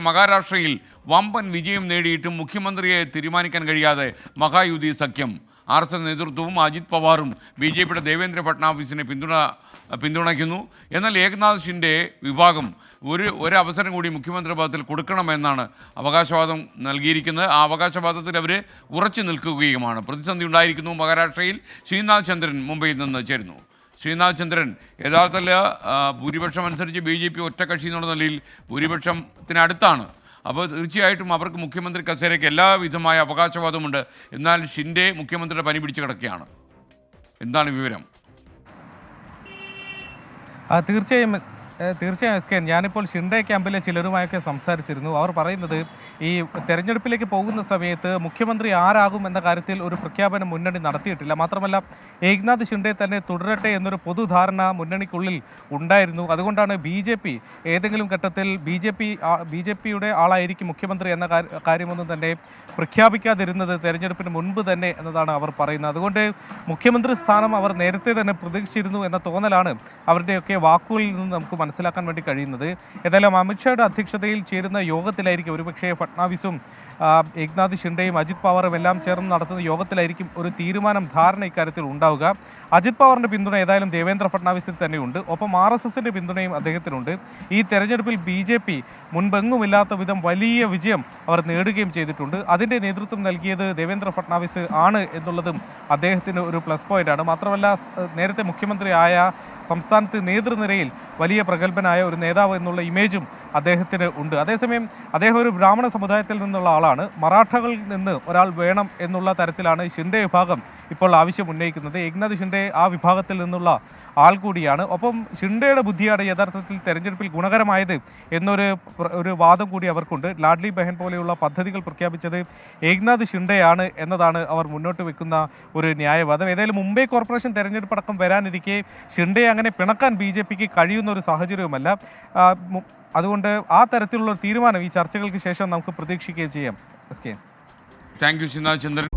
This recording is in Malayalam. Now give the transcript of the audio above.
മഹാരാഷ്ട്രയിൽ വമ്പൻ വിജയം നേടിയിട്ടും മുഖ്യമന്ത്രിയെ തീരുമാനിക്കാൻ കഴിയാതെ മഹായുതി സഖ്യം RSS നേതൃത്വവും അജിത് പവാറും BJPയുടെ ദേവേന്ദ്ര ഫട്നാവിസിനെ പിന്തുണയ്ക്കുന്നു. എന്നാൽ ഏകനാഥ് ഷിൻഡെ വിഭാഗം ഒരു അവസരം കൂടി മുഖ്യമന്ത്രി പദത്തിൽ കൊടുക്കണമെന്നാണ് അവകാശവാദം നൽകിയിരിക്കുന്നത്. ആ അവകാശവാദത്തിൽ അവർ ഉറച്ചു നിൽക്കുകയുമാണ്. പ്രതിസന്ധി ഉണ്ടായിരിക്കുന്നു മഹാരാഷ്ട്രയിൽ. ശ്രീനാഥ് ചന്ദ്രൻ മുംബൈയിൽ നിന്ന് ചേരുന്നു. ശ്രീനാഥ് ചന്ദ്രൻ, യഥാർത്ഥത്തിൽ ഭൂരിപക്ഷം അനുസരിച്ച് BJP ഒറ്റക്കക്ഷി എന്നുള്ള നിലയിൽ ഭൂരിപക്ഷത്തിനടുത്താണ്. അപ്പോൾ തീർച്ചയായിട്ടും അവർക്ക് മുഖ്യമന്ത്രി കസേരയ്ക്ക് എല്ലാവിധമായ അവകാശവാദമുണ്ട്. എന്നാൽ ഷിൻഡെ മുഖ്യമന്ത്രിയുടെ പനി പിടിച്ച് കിടക്കുകയാണ്. എന്താണ് വിവരം? തീർച്ചയായും എസ് കെ, ഞാനിപ്പോൾ ഷിൻഡെ ക്യാമ്പിലെ ചിലരുമായൊക്കെ സംസാരിച്ചിരുന്നു. അവർ പറയുന്നത് ഈ തെരഞ്ഞെടുപ്പിലേക്ക് പോകുന്ന സമയത്ത് മുഖ്യമന്ത്രി ആരാകും എന്ന കാര്യത്തിൽ ഒരു പ്രഖ്യാപനം മുന്നണി നടത്തിയിട്ടില്ല. മാത്രമല്ല, ഏകനാഥ് ഷിൻഡെ തന്നെ തുടരട്ടെ എന്നൊരു പൊതുധാരണ മുന്നണിക്കുള്ളിൽ ഉണ്ടായിരുന്നു. അതുകൊണ്ടാണ് BJP ഏതെങ്കിലും ഘട്ടത്തിൽ BJPയുടെ ആളായിരിക്കും മുഖ്യമന്ത്രി എന്ന കാര്യമൊന്നും തന്നെ പ്രഖ്യാപിക്കാതിരുന്നത് തെരഞ്ഞെടുപ്പിന് മുൻപ് തന്നെ എന്നതാണ് അവർ പറയുന്നത്. അതുകൊണ്ട് മുഖ്യമന്ത്രി സ്ഥാനം അവർ നേരത്തെ തന്നെ പ്രതീക്ഷിച്ചിരുന്നു എന്ന തോന്നലാണ് അവരുടെയൊക്കെ വാക്കുകളിൽ നിന്ന് നമുക്ക് മനസ്സിലാക്കാൻ വേണ്ടി കഴിയുന്നത്. ഏതായാലും അമിത്ഷായുടെ അധ്യക്ഷതയിൽ ചേരുന്ന യോഗത്തിലായിരിക്കും ഒരുപക്ഷേ ഫട്നാവിസും ഏകനാഥ് ഷിൻഡെയും അജിത് പവാറും എല്ലാം ചേർന്ന് നടത്തുന്ന യോഗത്തിലായിരിക്കും ഒരു ധാരണ ഇക്കാര്യത്തിൽ ഉണ്ടാവുക. അജിത് പവാറിന്റെ പിന്തുണ ഏതായാലും ദേവേന്ദ്ര ഫട്നാവിസിൽ തന്നെയുണ്ട്. ഒപ്പം RSSന്റെ പിന്തുണയും അദ്ദേഹത്തിനുണ്ട്. ഈ തെരഞ്ഞെടുപ്പിൽ BJP മുൻപെങ്ങുമില്ലാത്ത വിധം വലിയ വിജയം അവർ നേടുകയും ചെയ്തിട്ടുണ്ട്. അതിൻ്റെ നേതൃത്വം നൽകിയത് ദേവേന്ദ്ര ഫട്നാവിസ് ആണ് എന്നുള്ളതും അദ്ദേഹത്തിന് ഒരു പ്ലസ് പോയിന്റാണ്. മാത്രമല്ല, നേരത്തെ മുഖ്യമന്ത്രിയായ സംസ്ഥാനത്ത് നേതൃനിരയിൽ വലിയ പ്രഗത്ഭനായ ഒരു നേതാവ് എന്നുള്ള ഇമേജും അദ്ദേഹത്തിന് ഉണ്ട്. അതേസമയം അദ്ദേഹം ഒരു ബ്രാഹ്മണ സമുദായത്തിൽ നിന്നുള്ള ആളാണ്. മറാഠകളിൽ നിന്ന് ഒരാൾ വേണം എന്നുള്ള തരത്തിലാണ് ഷിൻഡെ വിഭാഗം ഇപ്പോൾ ആവശ്യം ഉന്നയിക്കുന്നത്. ഏകനാഥ് ഷിൻഡെ ആ വിഭാഗത്തിൽ നിന്നുള്ള ആൾ കൂടിയാണ്. ഒപ്പം ഷിൻഡെയുടെ ബുദ്ധിയാണ് യഥാർത്ഥത്തിൽ തെരഞ്ഞെടുപ്പിൽ ഗുണകരമായത് എന്നൊരു വാദം കൂടി അവർക്കുണ്ട്. ലാഡ്ലി ബഹൻ പോലെയുള്ള പദ്ധതികൾ പ്രഖ്യാപിച്ചത് ഏകനാഥ് ഷിൻഡെയാണ് എന്നതാണ് അവർ മുന്നോട്ട് വെക്കുന്ന ഒരു ന്യായവാദം. ഏതായാലും മുംബൈ കോർപ്പറേഷൻ തെരഞ്ഞെടുപ്പ് അടക്കം വരാനിരിക്കെ ഷിൻഡെയെ അങ്ങനെ പിണക്കാൻ BJPക്ക് കഴിയുന്ന ഒരു സാഹചര്യവുമല്ല. അതുകൊണ്ട് ആ തരത്തിലുള്ള തീരുമാനം ഈ ചർച്ചകൾക്ക് ശേഷം നമുക്ക് പ്രതീക്ഷിക്കുകയും ചെയ്യാം. Thank you Srinath Chandran.